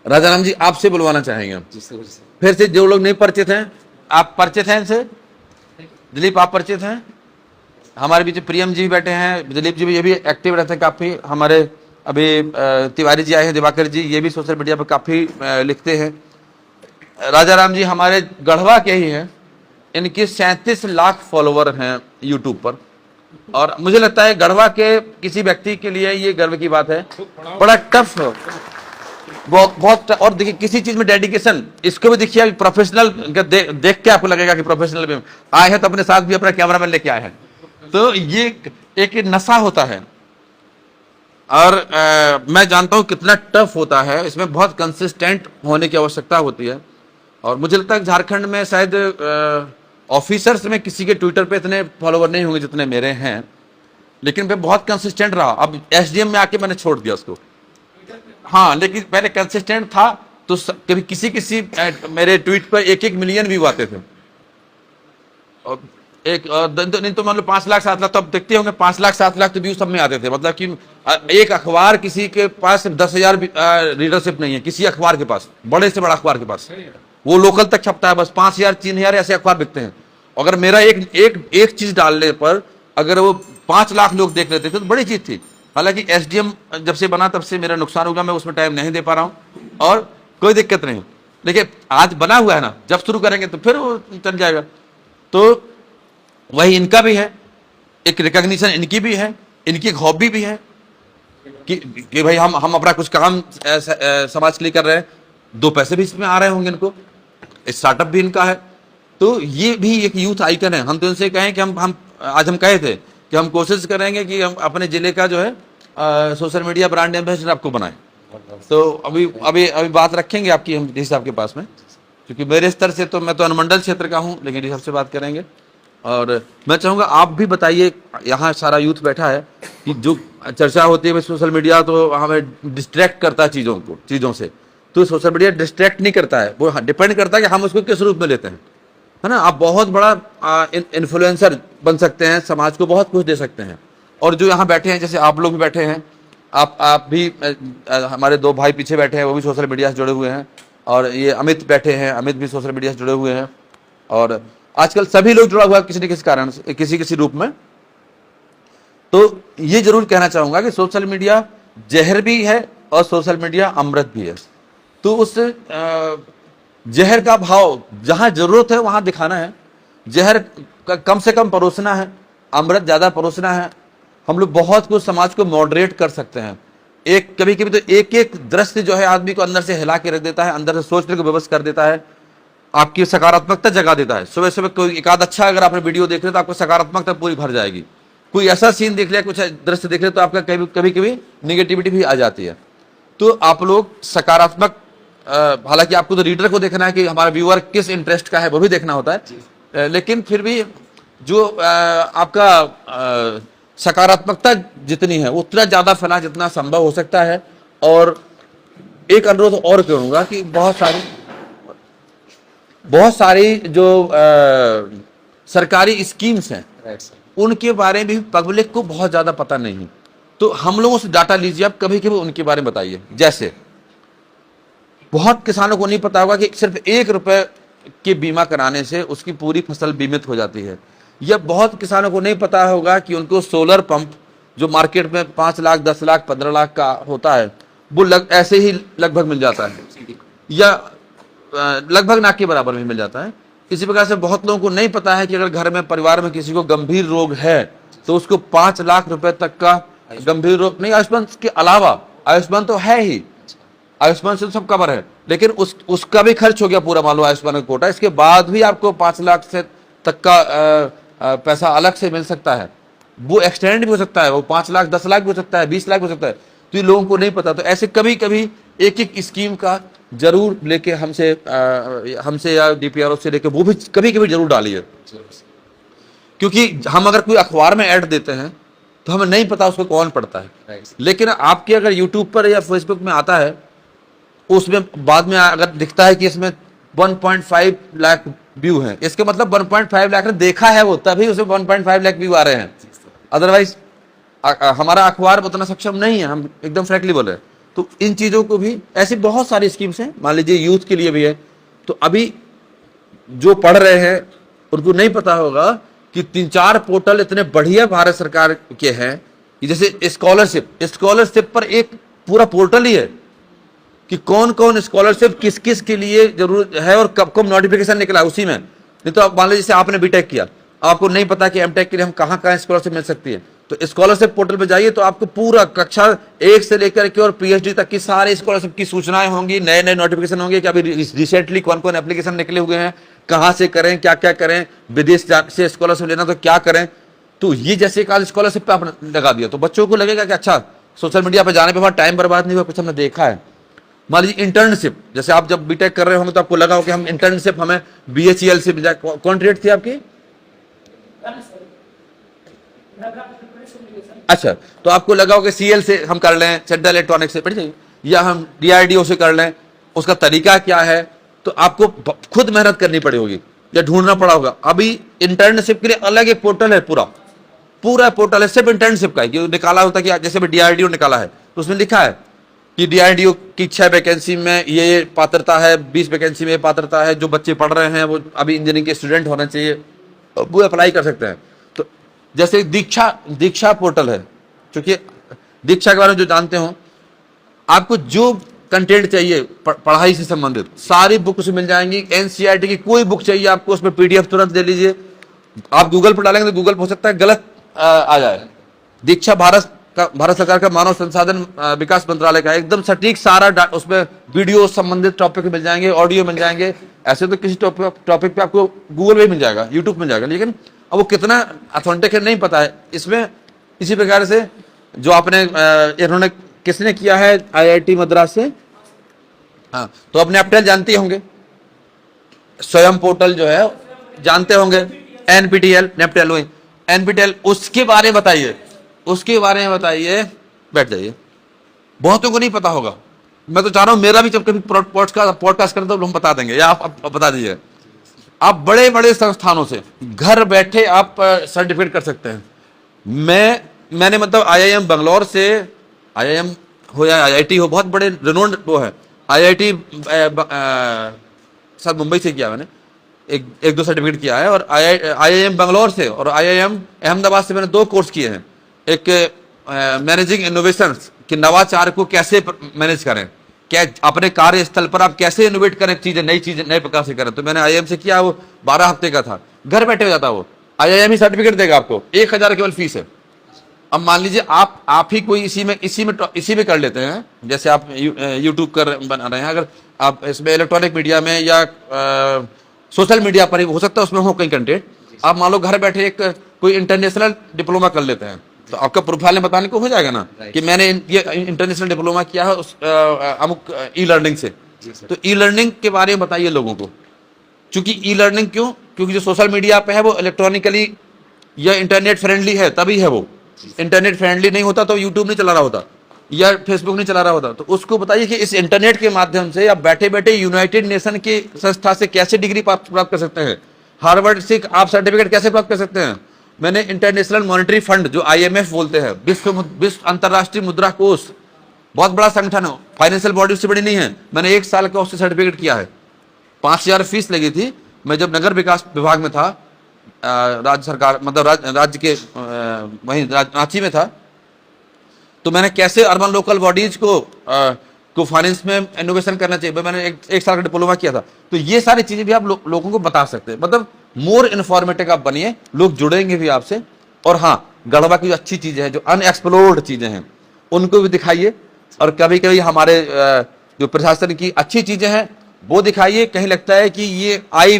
राजाराम जी आपसे बुलवाना चाहेंगे हम। जी सर। फिर से जो लोग नहीं परिचित हैं, आप परिचित हैं इनसे? दिलीप आप परिचित हैं? हमारे बीच प्रियम जी भी बैठे हैं, दिलीप जी भी, ये भी एक्टिव रहते हैं काफ़ी। हमारे अभी तिवारी जी आए हैं, दिवाकर जी, ये भी सोशल मीडिया पर काफ़ी लिखते हैं। राजाराम जी हमारे गढ़वा के ही हैं, इनके 37 लाख फॉलोवर हैं यूट्यूब पर। और मुझे लगता है गढ़वा के किसी व्यक्ति के लिए ये गर्व की बात है। बड़ा टफ है, बहुत और देखिए किसी चीज में डेडिकेशन, इसको भी देखिए प्रोफेशनल देख के आपको लगेगा कि प्रोफेशनल भी आए हैं, तो अपने साथ भी अपना कैमरामैन लेके आए हैं। तो ये एक नशा होता है, और मैं जानता हूं कितना टफ होता है, इसमें बहुत कंसिस्टेंट होने की आवश्यकता होती है। और मुझे लगता है झारखंड में शायद ऑफिसर्स में किसी के ट्विटर पे इतने फॉलोवर नहीं होंगे जितने मेरे हैं, लेकिन मैं बहुत कंसिस्टेंट रहा। अब एसडीएम में आके मैंने छोड़ दिया उसको, हाँ, लेकिन पहले कंसिस्टेंट था। तो कभी किसी किसी मेरे ट्वीट पर 1-1 मिलियन व्यू आते थे, और नहीं तो मान लो 5 लाख 7 लाख, तो अब देखते होंगे 5 लाख 7 लाख तो व्यू सब में आते थे। मतलब कि एक अखबार किसी के पास 10,000 रीडरशिप नहीं है, किसी अखबार के पास, बड़े से बड़ा अखबार के पास, वो लोकल तक छपता है, बस 5,000 3,000 ऐसे अखबार बिकते हैं। अगर मेरा एक चीज डालने पर अगर वो 5 लाख लोग देख लेते थे तो बड़ी चीज थी। हालांकि एसडीएम जब से बना तब से मेरा नुकसान होगा, मैं उसमें टाइम नहीं दे पा रहा हूँ, और कोई दिक्कत नहीं, लेकिन आज बना हुआ है ना, जब शुरू करेंगे तो फिर वो चल जाएगा। तो वही इनका भी है, एक रिकॉग्निशन इनकी भी है, इनकी एक हॉबी भी है कि भाई हम अपना कुछ काम समाज के लिए कर रहे हैं, 2 पैसे भी इसमें आ रहे होंगे इनको, स्टार्टअप भी इनका है। तो ये भी एक यूथ आइकन है। हम तो इनसे कहें कि हम आज हम कहे थे कि हम कोशिश करेंगे कि हम अपने जिले का जो है सोशल मीडिया ब्रांड एम्बेसडर आपको बनाएं। तो अभी बात रखेंगे आपकी हम डी साहब के पास में, क्योंकि मेरे स्तर से तो मैं तो अनुमंडल क्षेत्र का हूँ, लेकिन डी साहब से बात करेंगे। और मैं चाहूँगा आप भी बताइए, यहाँ सारा यूथ बैठा है, कि जो चर्चा होती है सोशल मीडिया तो हमें डिस्ट्रैक्ट करता है चीज़ों से, तो सोशल मीडिया डिस्ट्रैक्ट नहीं करता है, वो डिपेंड करता है कि हम उसको किस रूप में लेते हैं, है ना। आप बहुत बड़ा इन्फ्लुएंसर बन सकते हैं, समाज को बहुत कुछ दे सकते हैं। और जो यहाँ बैठे हैं, जैसे आप लोग भी बैठे हैं, आप भी, हमारे 2 भाई पीछे बैठे हैं, वो भी सोशल मीडिया से जुड़े हुए हैं। और ये अमित बैठे हैं, अमित भी सोशल मीडिया से जुड़े हुए हैं। और आजकल सभी लोग जुड़ा हुआ है किसी न किसी कारण से, किसी रूप में। तो ये जरूर कहना चाहूंगा कि सोशल मीडिया जहर भी है और सोशल मीडिया अमृत भी है। तो उस जहर का भाव जहां जरूरत है वहां दिखाना है, जहर कम से कम परोसना है, अमृत ज्यादा परोसना है। हम लोग बहुत कुछ समाज को मॉडरेट कर सकते हैं। कभी कभी तो एक दृश्य जो है आदमी को अंदर से हिला के रख देता है, अंदर से सोचने को विवश कर देता है, आपकी सकारात्मकता जगा देता है। सुबह सुबह कोई एक आध अच्छा अगर आपने वीडियो देख लिया तो आपको सकारात्मकता पूरी भर जाएगी। कोई ऐसा सीन देख लिया, कुछ दृश्य देख लिया, तो आपका कभी कभी निगेटिविटी भी आ जाती है। तो आप लोग सकारात्मक, हालांकि आपको तो रीडर को देखना है कि हमारा व्यूअर किस इंटरेस्ट का है, वो भी देखना होता है, लेकिन फिर भी जो आपका सकारात्मकता जितनी है उतना ज्यादा फैला जितना संभव हो सकता है। और एक अनुरोध और करूंगा कि बहुत सारी जो सरकारी स्कीम्स हैं उनके बारे में भी पब्लिक को बहुत ज्यादा पता नहीं है। तो हम लोगों से डाटा लीजिए, आप कभी कभी उनके बारे में बताइए। जैसे बहुत किसानों को नहीं पता होगा कि सिर्फ 1 रुपए के बीमा कराने से उसकी पूरी फसल बीमित हो जाती है। या बहुत किसानों को नहीं पता होगा कि उनको सोलर पंप जो मार्केट में 5 लाख 10 लाख 15 लाख का होता है, वो ऐसे ही लगभग मिल जाता है, या लगभग ना के बराबर में मिल जाता है। इसी प्रकार से बहुत लोगों को नहीं पता है कि अगर घर में परिवार में किसी को गंभीर रोग है तो उसको 5 लाख रुपए तक का गंभीर रोग नहीं, आयुष्मान के अलावा, आयुष्मान तो है ही, आयुष्मान से तो सब कवर है, लेकिन उसका भी खर्च हो गया पूरा, मान लो आयुष्मान का कोटा, इसके बाद भी आपको 5 लाख से तक का पैसा अलग से मिल सकता है। वो एक्सटेंड भी हो सकता है, वो 5 लाख 10 लाख भी हो सकता है, 20 लाख भी हो सकता है। तो ये लोगों को नहीं पता। तो ऐसे कभी कभी एक स्कीम का जरूर लेके हमसे या डीपीआरओ से लेके वो भी कभी कभी जरूर डालिए, क्योंकि हम अगर कोई अखबार में ऐड देते हैं तो हमें नहीं पता उसको कौन पढ़ता है। लेकिन आपके अगर यूट्यूब पर या फेसबुक में आता है, उसमें बाद में अगर दिखता है कि इसमें 1.5 लाख व्यू हैं, इसके मतलब 1.5 लाख ने देखा है वो, तभी उसे 1.5 लाख व्यू आ रहे हैं। अदरवाइज हमारा अखबार उतना सक्षम नहीं है, हम एकदम फ्रैंकली बोले। तो इन चीज़ों को भी, ऐसी बहुत सारी स्कीम्स हैं, मान लीजिए यूथ के लिए भी है। तो अभी जो पढ़ रहे हैं उनको नहीं पता होगा कि 3-4 पोर्टल इतने बढ़िया भारत सरकार के हैं कि जैसे स्कॉलरशिप पर एक पूरा पोर्टल ही है कि कौन कौन स्कॉलरशिप किस किस के लिए जरूरत है और कब कब नोटिफिकेशन निकला उसी में। नहीं तो आप मान लीजिए जैसे आपने बीटेक किया, आपको नहीं पता कि एमटेक के लिए हम कहाँ कहाँ स्कॉलरशिप मिल सकती है, तो स्कॉलरशिप पोर्टल पे जाइए तो आपको पूरा कक्षा 1 से लेकर के और पीएचडी तक की सारी स्कॉलरशिप की सूचनाएं होंगी, नए नए नोटिफिकेशन होंगे कि अभी रिसेंटली कौन कौन एप्लीकेशन निकले हुए हैं, कहाँ से करें, क्या क्या करें, विदेश से स्कॉलरशिप लेना तो क्या करें। तो ये जैसे कल स्कॉलरशिप पे आपने लगा दिया तो बच्चों को लगेगा कि अच्छा सोशल मीडिया पे जाने पे हमारा टाइम बर्बाद नहीं हुआ, कुछ हमने देखा है। मान लीजिए इंटर्नशिप, जैसे आप जब बीटेक कर रहे होंगे तो आपको लगा हो कि हम इंटर्नशिप हमें बीएचईएल से मिल जाए। कौन ट्रेड थी आपकी? अच्छा, तो आपको लगा हो कि सीएल से हम कर लें, सेंट्रल इलेक्ट्रॉनिक्स से पढ़ जाइए, या हम डीआरडीओ से कर लें, उसका तरीका क्या है, तो आपको खुद मेहनत करनी पड़ी होगी या ढूंढना पड़ा होगा। अभी इंटर्नशिप के लिए अलग एक पोर्टल है, पूरा पोर्टल है सिर्फ इंटर्नशिप का, कि निकाला होता है कि जैसे भी डीआरडीओ निकाला है तो उसमें लिखा है कि डीआरडीओ की 6 वैकेंसी में ये पात्रता है, 20 वैकेंसी में ये पात्रता है, जो बच्चे पढ़ रहे हैं वो अभी इंजीनियरिंग के स्टूडेंट होना चाहिए, वो अप्लाई कर सकते हैं। तो जैसे दीक्षा पोर्टल है, क्योंकि दीक्षा के बारे में जो जानते हो, आपको जो कंटेंट चाहिए पढ़ाई से संबंधित सारी बुक उसमें मिल जाएंगी। एनसीईआरटी की कोई बुक चाहिए आपको, उसमें पीडीएफ तुरंत ले लीजिए। आप गूगल पर डालेंगे तो गूगल हो सकता है गलत आ जाए। दीक्षा भारत सरकार का मानव संसाधन विकास मंत्रालय का, एकदम सटीक सारा उसमें वीडियो संबंधित टॉपिक मिल जाएंगे, ऑडियो मिल जाएंगे। ऐसे तो किसी टॉपिक पे आपको गूगल पे मिल जाएगा, यूट्यूब मिल जाएगा, लेकिन अब वो कितना ऑथेंटिक है नहीं पता है। इसमें इसी प्रकार से जो आपने इन्होंने किसने किया है आईआईटी मद्रास से, हाँ, तो अपने एप्टेल जानते होंगे, स्वयं पोर्टल जो है जानते होंगे, एनपीटीएल नेप्टेल हुई एनपीटीएल, उसके बारे में बताइए, बैठ जाइए। बहुतों को नहीं पता होगा, मैं तो चाह रहा हूं मेरा भी जब कभी पॉडकास्ट करें तो हम बता देंगे, या आप बता दीजिए। आप बड़े बड़े संस्थानों से घर बैठे आप सर्टिफिकेट कर सकते हैं। मैंने मतलब आईआईएम बंगलौर से, आईआईएम हो या आईआईटी हो, बहुत बड़े रिनोन्ड वो है, आईआईटी शायद मुंबई से किया मैंने, एक दो सर्टिफिकेट किया है, और आईआईएम बंगलौर से और आईआईएम अहमदाबाद से मैंने 2 कोर्स किए हैं। एक मैनेजिंग इनोवेशंस, कि नवाचार को कैसे मैनेज करें, क्या अपने कार्यस्थल पर आप कैसे इनोवेट करें, चीजें नए प्रकार से करें। तो मैंने आईआईएम से किया, वो 12 हफ्ते का था, घर बैठे हो जाता वो, आईआईएम ही सर्टिफिकेट देगा आपको, 1000 केवल फीस है। अब मान लीजिए आप ही कोई इसी में कर लेते हैं, जैसे आप यूट्यूब बना रहे हैं, अगर आप इसमें इलेक्ट्रॉनिक मीडिया में या सोशल मीडिया पर ही हो सकता है उसमें हो कहीं कंटेंट, आप मान लो घर बैठे एक कोई इंटरनेशनल डिप्लोमा कर लेते हैं, तो आपका प्रोफाइल में बताने को हो जाएगा ना कि मैंने ये इंटरनेशनल डिप्लोमा किया है उस अमुक ई लर्निंग से। तो ई लर्निंग के बारे में बताइए लोगों को, क्योंकि ई लर्निंग क्योंकि जो सोशल मीडिया पे है वो इलेक्ट्रॉनिकली या इंटरनेट फ्रेंडली है, तभी है वो। इंटरनेट फ्रेंडली नहीं होता तो यूट्यूब नहीं चला रहा होता या फेसबुक नहीं चला रहा होता। तो उसको बताइए कि इस इंटरनेट के माध्यम से आप बैठे बैठे यूनाइटेड नेशन की संस्था से कैसे डिग्री प्राप्त कर सकते हैं, हार्वर्ड से आप सर्टिफिकेट कैसे प्राप्त कर सकते हैं। मैंने इंटरनेशनल मॉनेटरी फंड, जो आईएमएफ बोलते हैं, विश्व अंतर्राष्ट्रीय मुद्रा कोष, बहुत बड़ा संगठन है, फाइनेंशियल बॉडी से बड़ी नहीं है, मैंने 1 साल का उससे सर्टिफिकेट किया है। 5000 फीस लगी थी। मैं जब नगर विकास विभाग में था, राज्य सरकार मतलब राज्य के वहीं रांची में था, तो मैंने कैसे अर्बन लोकल बॉडीज को फाइनेंस में इनोवेशन करना चाहिए, मैंने एक साल का डिप्लोमा किया था। तो ये सारी चीजें भी आप लोगों को बता सकते हैं, मतलब मोर इन्फॉर्मेटिव आप बनिए, लोग जुड़ेंगे भी आपसे। और हाँ, गढ़वा की जो अच्छी चीजें हैं, जो अनएक्सप्लोर्ड चीजें हैं, उनको भी दिखाइए। और कभी कभी हमारे जो प्रशासन की अच्छी चीजें हैं वो दिखाइए। कहीं लगता है कि ये आई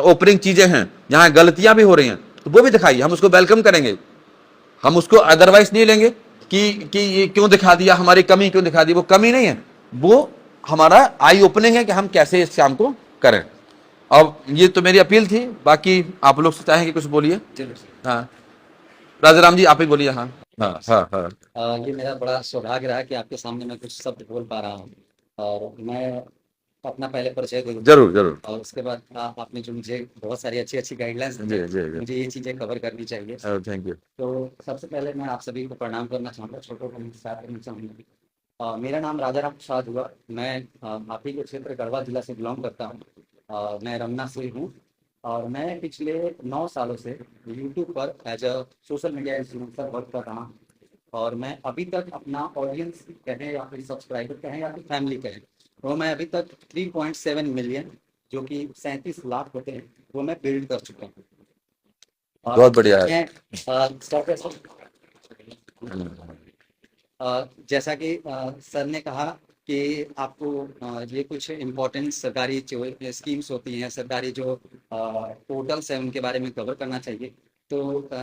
ओपनिंग चीजें हैं, जहां गलतियां भी हो रही हैं, तो वो भी दिखाइए, हम उसको वेलकम करेंगे। हम उसको अदरवाइज नहीं लेंगे कि ये क्यों दिखा दिया, हमारी कमी क्यों दिखा दी। वो कमी नहीं है, वो हमारा आई ओपनिंग है कि हम कैसे इस काम को करें। अब ये तो मेरी अपील थी, बाकी आप लोग से चाहेंगे कुछ बोलिए। हाँ राजाराम जी, आप ही बोलिए। हाँ हाँ हाँ हाँ। ये मेरा बड़ा सौभाग्य रहा कि आपके सामने मैं कुछ शब्द बोल पा रहा हूँ। और मैं अपना पहले परिचय दूँ, जरूर जरूर। और उसके बाद आपने जो मुझे बहुत सारी अच्छी गाइडलाइंस दी, मुझे ये चीज़ें कवर करनी चाहिए। Thank you. तो सबसे पहले मैं आप सभी को प्रणाम करना चाहूँगा, छोटों को नमस्कार करना चाहूँगा। मेरा नाम राजा राम प्रसाद हुआ। मैं आप ही के क्षेत्र गढ़वा जिला से बिलोंग करता हूँ। मैं रमना से हूँ और मैं पिछले 9 सालों से यूट्यूब पर as a social media influencer work कर रहा हूँ। और मैं अभी तक अपना ऑडियंस कहें या फिर सब्सक्राइबर कहें या फिर फैमिली कहें, वो मैं अभी तक 3.7 मिलियन, जो कि 37 लाख होते हैं, वो मैं बिल्ड कर चुका हूँ। और बहुत बढ़िया है। मैं जैसा कि सर ने कहा कि आपको ये कुछ इम्पोर्टेंट सरकारी जो स्कीम्स होती हैं, सरकारी जो पोर्टल्स हैं, उनके बारे में कवर करना चाहिए। तो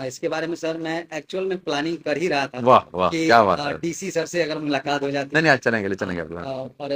इसके बारे में सर मैं एक्चुअल में प्लानिंग कर ही रहा था वाह वाह, कि क्या बात है। डीसी सर से अगर मुलाकात हो जाती नहीं नहीं, आज चलेंगे ले चलेंगे आप। और